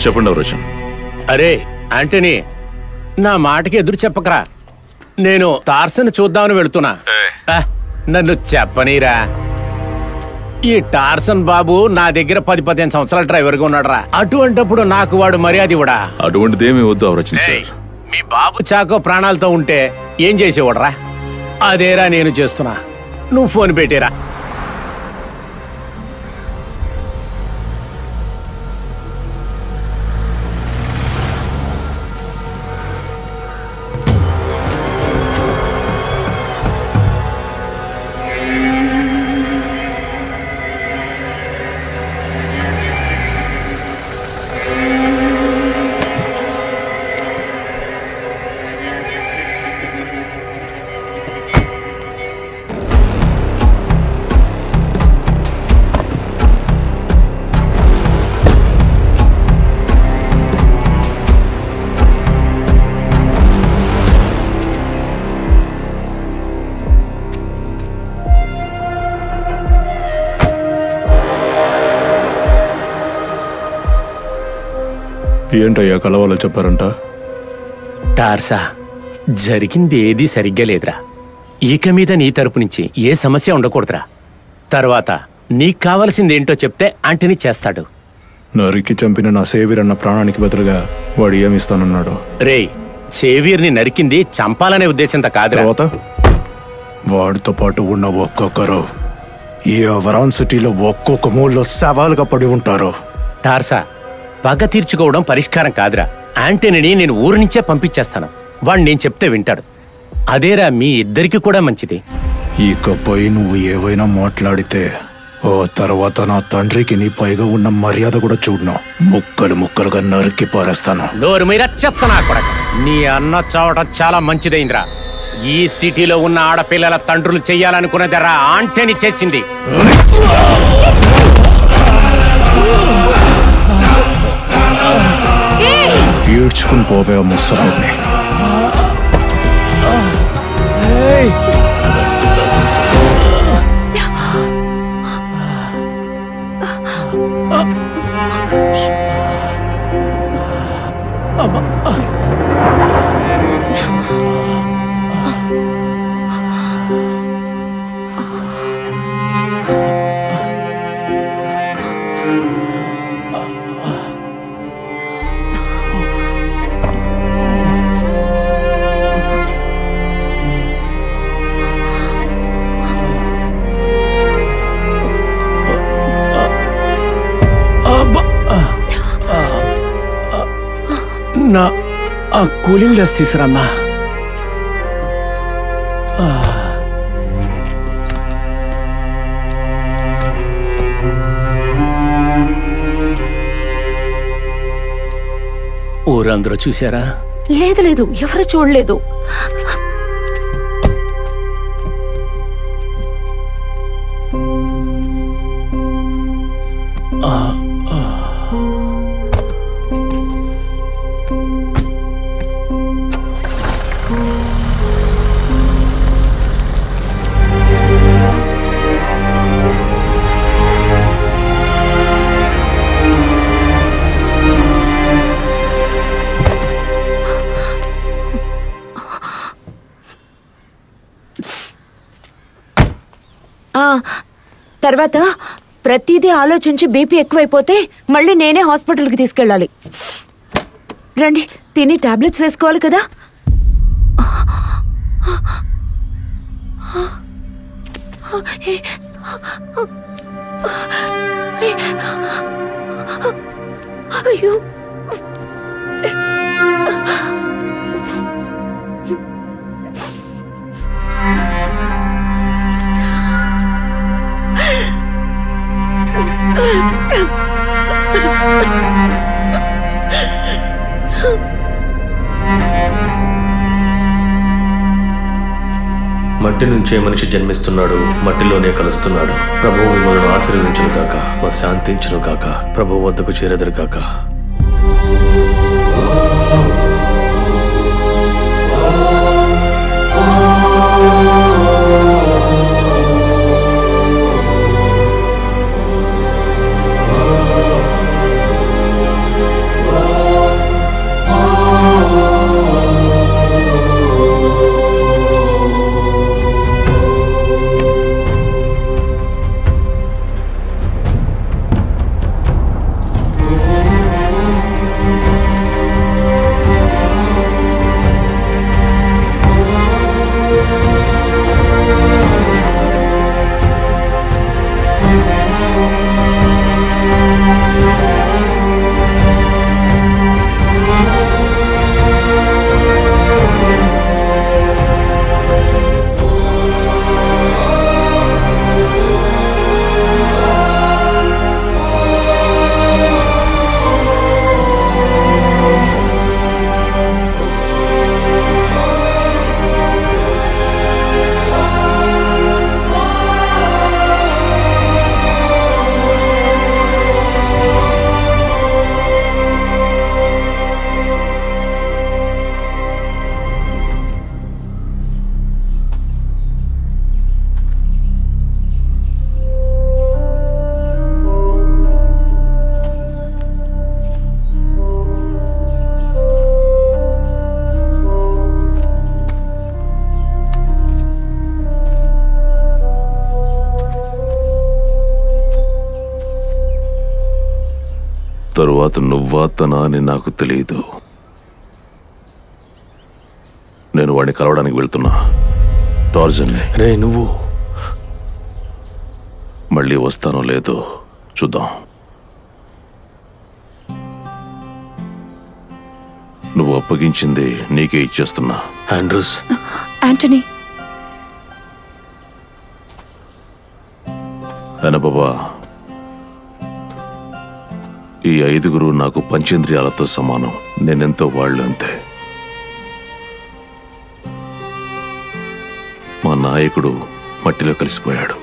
చెప్పండి అవరోచన్. అరే ఆంటనీ, నా మాటకి ఎదురు చెప్పకరా. నేను టార్సన్ చూద్దామని వెళుతున్నా. నన్ను చెప్పనీరా. ఈ టార్సన్ బాబు నా దగ్గర 10-15 సంవత్సరాల డ్రైవర్గా ఉన్నాడురా. అటువంటప్పుడు నాకు వాడు మర్యాద ఇవ్వడా? అటువంటిదేమీ వద్దు అవరోచన్ సార్. మీ బాబు చాకో ప్రాణాలతో ఉంటే ఏం చేసేవాడరా? అదేరా నేను చేస్తున్నా. నువ్వు ఫోన్ పెట్టేరా. ఏంటయ్యా కలవాలో చెప్పారంట? టార్సా, జరిగింది ఏదీ సరిగ్గా లేదురా. ఇక మీద నీ తరపు నుంచి ఏ సమస్య ఉండకూడదురా. తర్వాత నీకు కావలసిందేంటో చెప్తే ఆంటనీ చేస్తాడు. నరికి చంపిన నా సేవియర్ అన్న ప్రాణానికి బదులుగా వాడు ఏమిస్తానన్నాడు? రేయ్, సేవియర్ని నరికింది చంపాలనే ఉద్దేశంతో కాదు. తర్వాత వాడితో పాటు ఉన్న ఒక్కొక్కరు ఈ అవరాన్ సిటీలో ఒక్కొక్క మూలలో సవాలుగా పడి ఉంటారు. టార్సా, పగ తీర్చుకోవడం పరిష్కారం కాదురా. ఆంటనీని నేను ఊరు నుంచే పంపించేస్తాను. వాడు నేను చెప్తే వింటాడు. అదేరా మీ ఇద్దరికి కూడా మంచిది. ఇకపై నువ్వు ఏవైనా మాట్లాడితే ఓ తర్వాత నా తండ్రికి నీ పైగా ఉన్న మర్యాద కూడా చూడను. ముక్కలు ముక్కలుగా నరికి పారేస్తాను. నోరు మీరా చెప్తానా కొడక. నీ అన్న చావట చాలా మంచిదైందిరా. ఈ సిటీలో ఉన్న ఆడపిల్లల తండ్రులు చెయ్యాలనుకున్నదరా ఆంటనీ చేసింది. ఈడ్చుకుని పోవే ముసలాన్ని. నా ఆ కూలింగ్ గ్లాస్ తీసుకురామ్మా. ఊరందరూ చూసారా? లేదు లేదు, ఎవరు చూడలేదు. తర్వాత ప్రతిదీ ఆలోచించి బీపీ ఎక్కువైపోతే మళ్ళీ నేనే హాస్పిటల్కి తీసుకెళ్ళాలి. రండి, తిని టాబ్లెట్స్ వేసుకోవాలి కదా. అయ్యో, మట్టి నుంచే మనిషి జన్మిస్తున్నాడు, మట్టిలోనే కలుస్తున్నాడు. ప్రభువు మిమ్మల్ని ఆశీర్వదించును గాక, శాంతించును గాక, ప్రభువు వద్దకు చేరెదరు గాక. తరువాత నువ్వా తనా అని నాకు తెలియదు. నేను వాడిని కలవడానికి వెళ్తున్నా. టార్జన్ని. రే నువ్వు మళ్ళీ వస్తానో లేదో చూద్దాం. నువ్వు అప్పగించింది నీకే ఇచ్చేస్తున్నా. ఆండ్రూస్. యాంటనీ. అయినా బాబా, ఈ 5 నాకు పంచేంద్రియాలతో సమానం. నేనెంతో వాళ్ళు అంతే. మా నాయకుడు మట్టిలో కలిసిపోయాడు.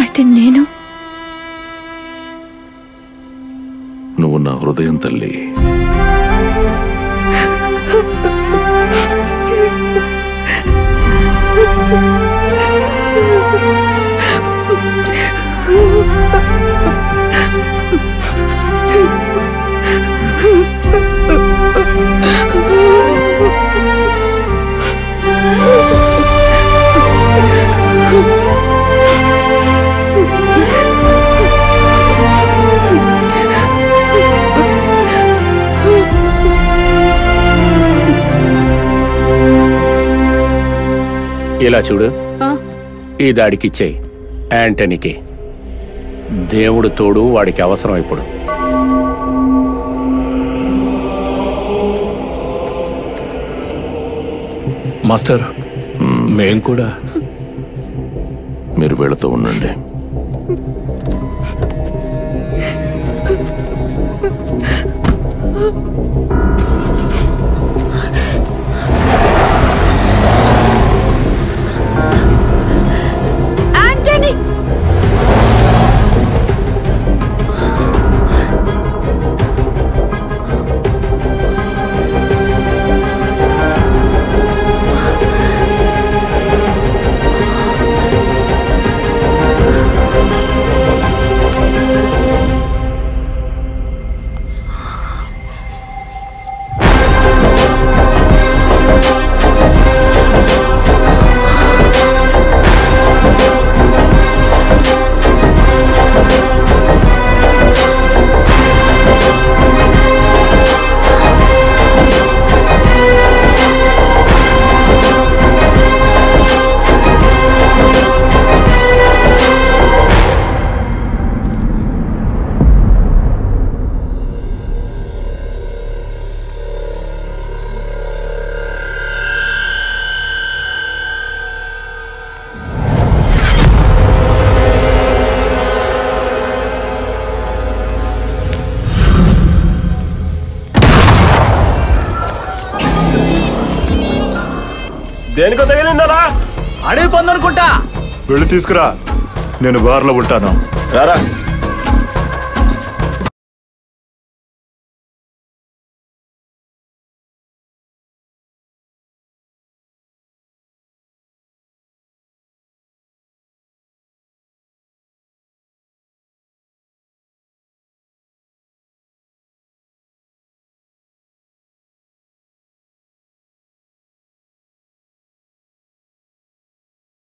అయితే నేను? నువ్వు నా హృదయం తల్లి. ఇలా చూడు, ఈ దాడికిచ్చేయి యాంటనీకి. దేవుడు తోడు, వాడికి అవసరం ఇప్పుడు. మాస్టర్, మేం కూడా. మీరు వీళ్ళతో ఉండండి. దేనికో తగిలిందా? అడవి పొందనుకుంటా. వెళ్ళి తీసుకురా, నేను బార్లో ఉంటాను. రారా.